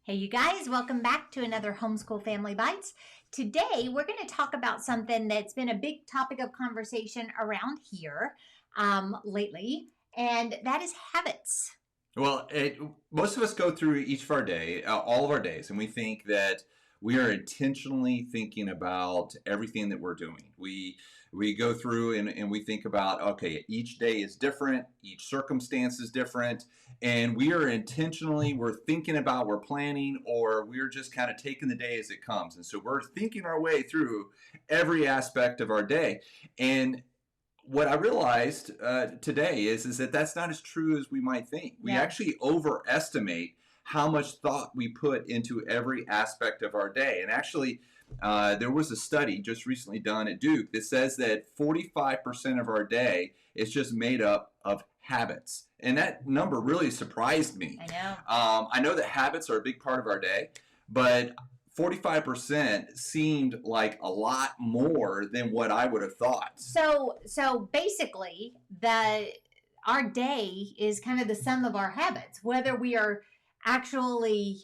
Hey, you guys, welcome back to another Homeschool Family Bites. Today, we're going to talk about something that's been a big topic of conversation around here lately, and that is habits. Well, most of us go through each of our day, all of our days, and we think that we are intentionally thinking about everything that we're doing. We go through and we think about, okay, each day is different, each circumstance is different, and we're thinking about, we're planning, or we're just kind of taking the day as it comes. And so we're thinking our way through every aspect of our day. And what I realized today is that that's not as true as we might think. We actually overestimate how much thought we put into every aspect of our day. And actually, there was a study just recently done at Duke that says that 45% of our day is just made up of habits. And that number really surprised me. I know that habits are a big part of our day, but 45% seemed like a lot more than what I would have thought. So basically, our day is kind of the sum of our habits, whether we are actually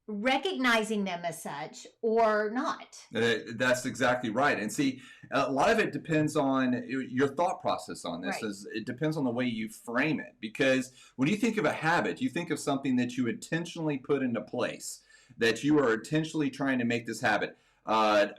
recognizing them as such or not. That's exactly right. And see, a lot of it depends on your thought process on this. Right. It depends on the way you frame it. Because when you think of a habit, you think of something that you intentionally put into place, that you are intentionally trying to make this habit.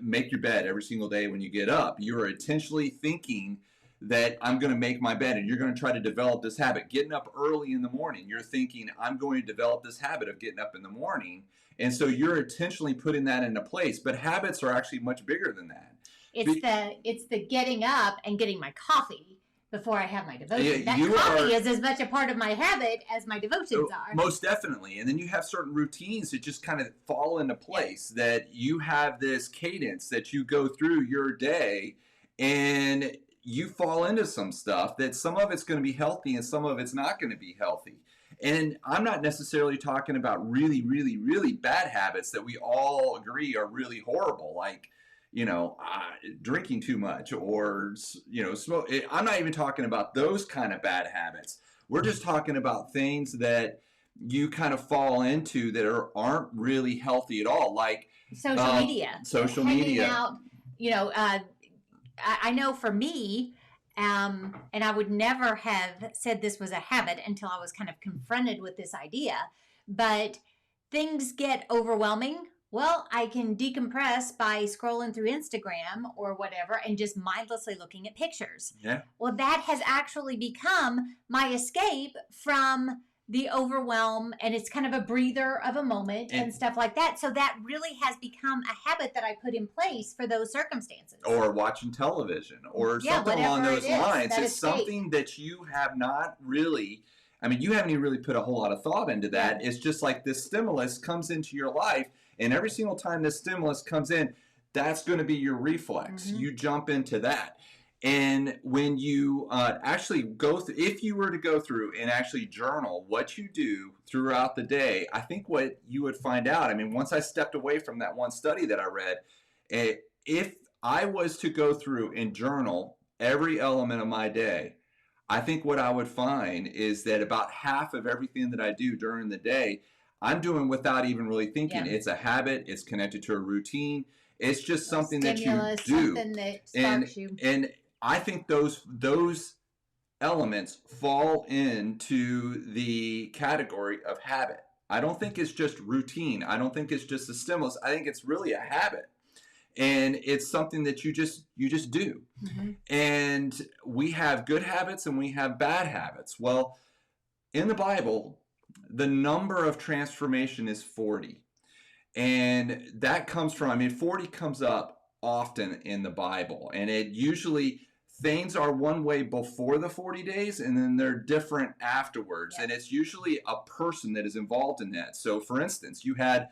Make your bed every single day when you get up. You are intentionally thinking that I'm going to make my bed, and you're going to try to develop this habit. Getting up early in the morning, you're thinking, I'm going to develop this habit of getting up in the morning. And so you're intentionally putting that into place. But habits are actually much bigger than that. It's the getting up and getting my coffee before I have my devotion. Yeah, coffee is as much a part of my habit as my devotions are. Most definitely. And then you have certain routines that just kind of fall into place, that you have this cadence that you go through your day, and you fall into some stuff that some of it's going to be healthy and some of it's not going to be healthy. And I'm not necessarily talking about really, really, really bad habits that we all agree are really horrible, like drinking too much or, smoke. I'm not even talking about those kind of bad habits. We're just talking about things that you kind of fall into that aren't really healthy at all, like social media. Hanging out, I know for me, and I would never have said this was a habit until I was kind of confronted with this idea, but things get overwhelming. Well, I can decompress by scrolling through Instagram or whatever and just mindlessly looking at pictures. Yeah. Well, that has actually become my escape from the overwhelm, and it's kind of a breather of a moment and stuff like that. So that really has become a habit that I put in place for those circumstances. Or watching television or something along those lines. It's something that you have not really, you haven't even really put a whole lot of thought into that. Yeah. It's just like this stimulus comes into your life, and every single time this stimulus comes in, that's going to be your reflex. Mm-hmm. You jump into that. And when you actually if you were to go through and actually journal what you do throughout the day, I think what you would find out, once I stepped away from that one study that I read, if I was to go through and journal every element of my day, I think what I would find is that about half of everything that I do during the day, I'm doing without even really thinking. Yeah. It's a habit. It's connected to a routine. It's just something that you do. Something that sparks you. And I think those elements fall into the category of habit. I don't think it's just routine. I don't think it's just a stimulus. I think it's really a habit. And it's something that you just do. Mm-hmm. And we have good habits and we have bad habits. Well, in the Bible, the number of transformation is 40. And that comes from, 40 comes up often in the Bible. And it usually, things are one way before the 40 days and then they're different afterwards. Yeah. And it's usually a person that is involved in that. So for instance, you had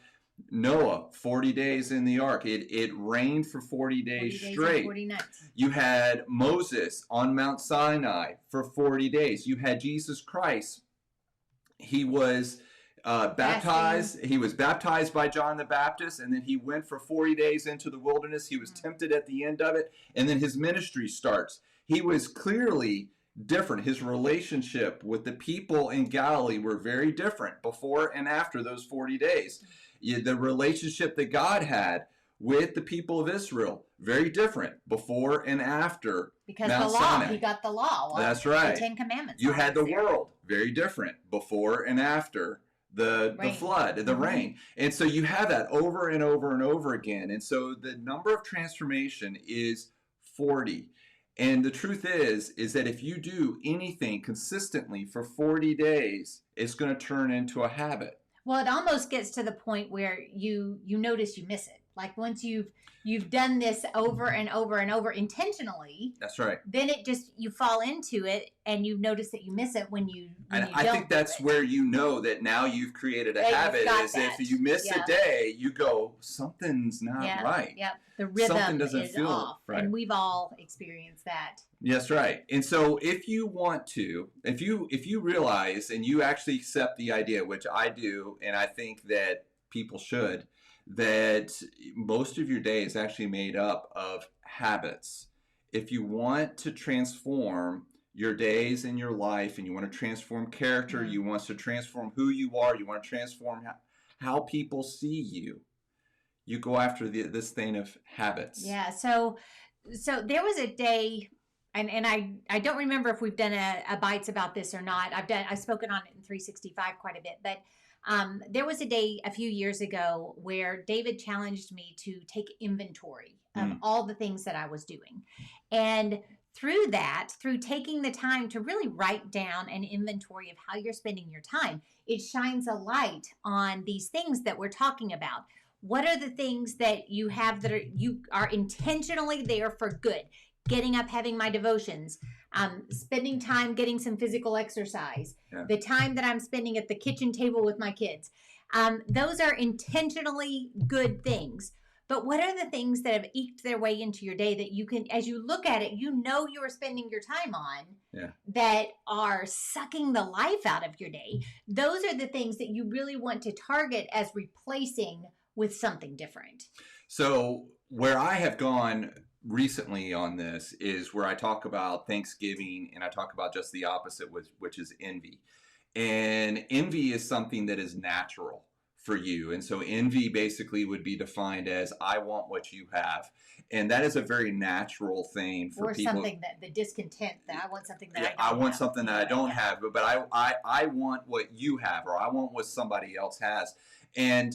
Noah, 40 days in the ark. It rained for 40 days straight. 40 nights. You had Moses on Mount Sinai for 40 days. You had Jesus Christ. He was baptized. He was baptized by John the Baptist, and then he went for 40 days into the wilderness. He was tempted at the end of it, and then his ministry starts. He was clearly different. His relationship with the people in Galilee were very different before and after those 40 days. The relationship that God had with the people of Israel, very different before and after Because the Mount law, Sinai. he got the law. Well, That's the right. Ten Commandments. You had the there. world, very different before and after the flood, the rain. And so you have that over and over and over again. And so the number of transformation is 40. And the truth is that if you do anything consistently for 40 days, it's going to turn into a habit. Well, it almost gets to the point where you notice you miss it. Like once you've done this over and over and over intentionally. That's right. Then it just, you fall into it and you notice that you miss it when you I think that's where you know that now you've created a habit. Is if you miss a day, you go, something's not right. Yeah, the rhythm Something doesn't is feel off, right. and we've all experienced that. Yes, right. And so if you want to, if you realize and you actually accept the idea, which I do, and I think that people should, that most of your day is actually made up of habits. If you want to transform your days and your life, and you want to transform character, you want to transform who you are, you want to transform how people see you, you go after this thing of habits. Yeah. So there was a day, and I don't remember if we've done a bites about this or not. I've spoken on it in 365 quite a bit, but there was a day a few years ago where David challenged me to take inventory of all the things that I was doing. And through taking the time to really write down an inventory of how you're spending your time, it shines a light on these things that we're talking about. What are the things that you have that you are intentionally there for good? Getting up, having my devotions, spending time getting some physical exercise, the time that I'm spending at the kitchen table with my kids. Those are intentionally good things. But what are the things that have eked their way into your day that you can, as you look at it, you know you are spending your time on that are sucking the life out of your day? Those are the things that you really want to target as replacing with something different. So where I have gone recently on this is where I talk about Thanksgiving, and I talk about just the opposite, which is envy. And envy is something that is natural for you. And so envy basically would be defined as, I want what you have. And that is a very natural thing for people. Or something that the discontent, that I want something that I want something that I don't have, but I want what you have, or I want what somebody else has. And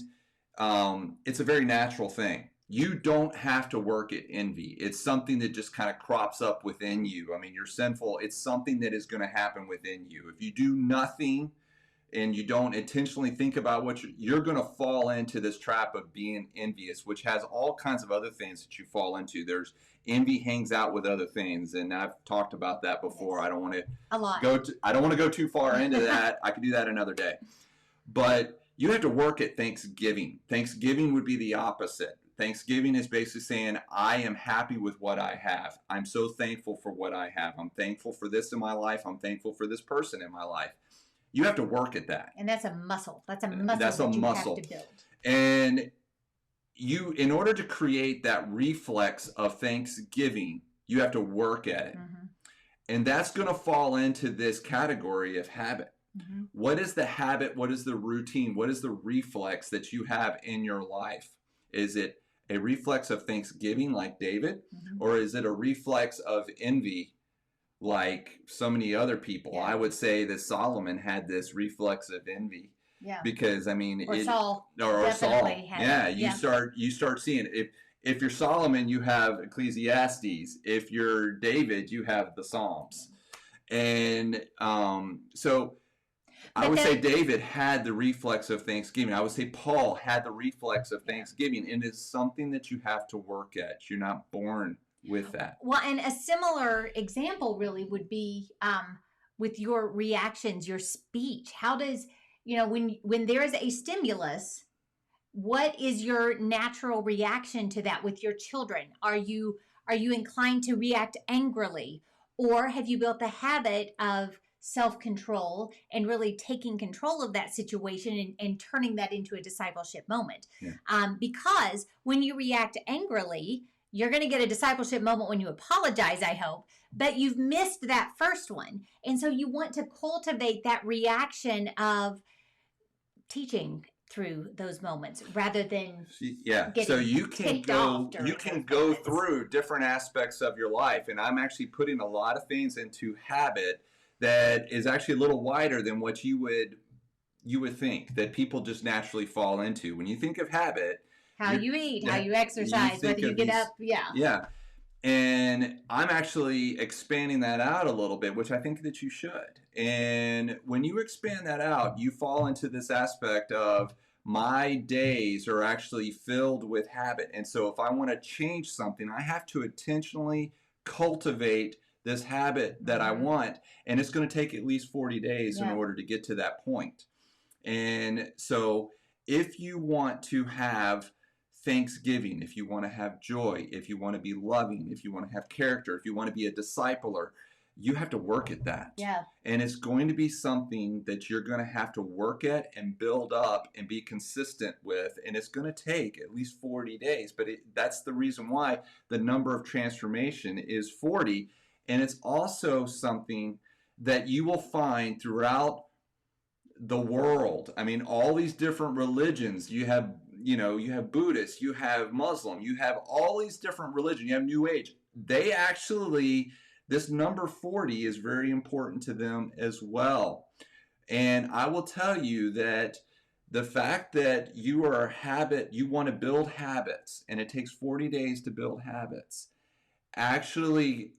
it's a very natural thing. You don't have to work at envy. It's something that just kind of crops up within you. I mean, you're sinful. It's something that is going to happen within you. If you do nothing and you don't intentionally think about what you're going to fall into this trap of being envious, which has all kinds of other things that you fall into. There's envy hangs out with other things, and I've talked about that before. I don't want to go too far into that. I could do that another day. But you have to work at Thanksgiving. Thanksgiving would be the opposite. Thanksgiving is basically saying, I am happy with what I have. I'm so thankful for what I have. I'm thankful for this in my life. I'm thankful for this person in my life. You have to work at that. And that's a muscle. That's a muscle you have to build. And you, in order to create that reflex of Thanksgiving, you have to work at it. And that's going to fall into this category of habit. What is the habit? What is the routine? What is the reflex that you have in your life? Is it a reflex of Thanksgiving like David? Or is it a reflex of envy like so many other people? I would say that Solomon had this reflex of envy. Because I mean, Saul. You start seeing it. If you're Solomon, you have Ecclesiastes. If you're David, you have the Psalms. And so I would say David had the reflex of Thanksgiving. I would say Paul had the reflex of Thanksgiving. And it's something that you have to work at. You're not born with that. Well, and a similar example really would be with your reactions, your speech. How does, when there is a stimulus, what is your natural reaction to that with your children? Are you inclined to react angrily? Or have you built the habit of self-control and really taking control of that situation and turning that into a discipleship moment? Because when you react angrily, you're going to get a discipleship moment when you apologize, I hope, but you've missed that first one. And so you want to cultivate that reaction of teaching through those moments rather than Yeah. So getting ticked off you during can those go moments. through different aspects of your life, and I'm actually putting a lot of things into habit that is actually a little wider than what you would think that people just naturally fall into. When you think of habit, How you're you eat, how yeah, you you exercise, whether think you of get these, up. Yeah. yeah. And I'm actually expanding that out a little bit, which I think that you should. And when you expand that out, you fall into this aspect of my days are actually filled with habit. And so if I want to change something, I have to intentionally cultivate this habit that I Mm-hmm. want. And it's going to take at least 40 days in Yeah. order to get to that point. And so, if you want to have thanksgiving, if you want to have joy, if you want to be loving, if you want to have character, if you want to be a discipler, you have to work at that. Yeah. And it's going to be something that you're going to have to work at and build up and be consistent with. And it's going to take at least 40 days. But that's the reason why the number of transformation is 40. And it's also something that you will find throughout the world. I mean, all these different religions. You have Buddhists, you have Muslim, you have all these different religions. You have New Age. They actually, this number 40 is very important to them as well. And I will tell you that the fact that you want to build habits, and it takes 40 days to build habits, actually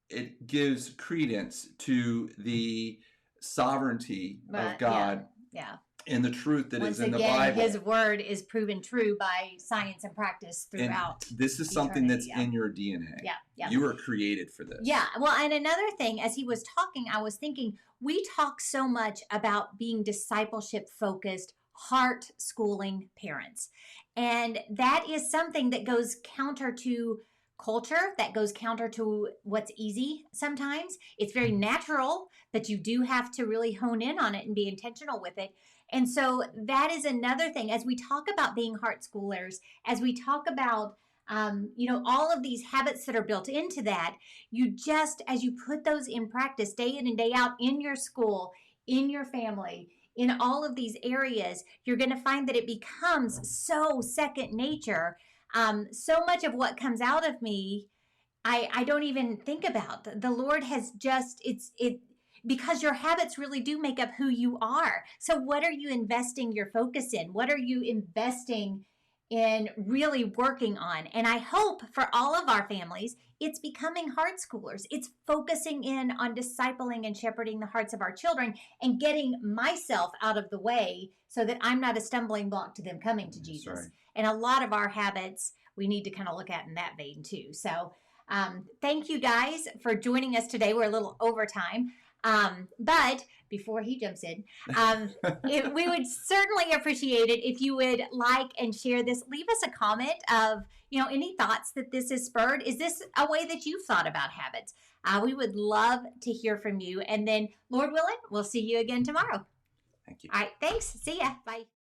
it gives credence to the sovereignty of But yeah. God Yeah. and the truth that is Once in the again, Bible. his word is proven true by science and practice And throughout this is something eternity. that's Yeah. in your DNA. Yeah. Yeah. You were created for this. Yeah. Well, and another thing, as he was talking, I was thinking we talk so much about being discipleship focused, heart schooling parents. And that is something that goes counter to culture, that goes counter to what's easy sometimes. It's very natural, but you do have to really hone in on it and be intentional with it. And so that is another thing. As we talk about being heart schoolers, as we talk about all of these habits that are built into that, you just, as you put those in practice day in and day out in your school, in your family, in all of these areas, you're going to find that it becomes so second nature. So much of what comes out of me, I don't even think about. The Lord has just, because your habits really do make up who you are. So, what are you investing your focus in? What are you investing in really working on? And I hope for all of our families, it's becoming heart schoolers. It's focusing in on discipling and shepherding the hearts of our children and getting myself out of the way so that I'm not a stumbling block to them coming to That's Jesus. right. And a lot of our habits we need to kind of look at in that vein too. So, thank you guys for joining us today. We're a little overtime. But before he jumps in, we would certainly appreciate it if you would like and share this. Leave us a comment of any thoughts that this has spurred. Is this a way that you've thought about habits? We would love to hear from you. And then, Lord willing, we'll see you again tomorrow. Thank you. All right. Thanks. See ya. Bye.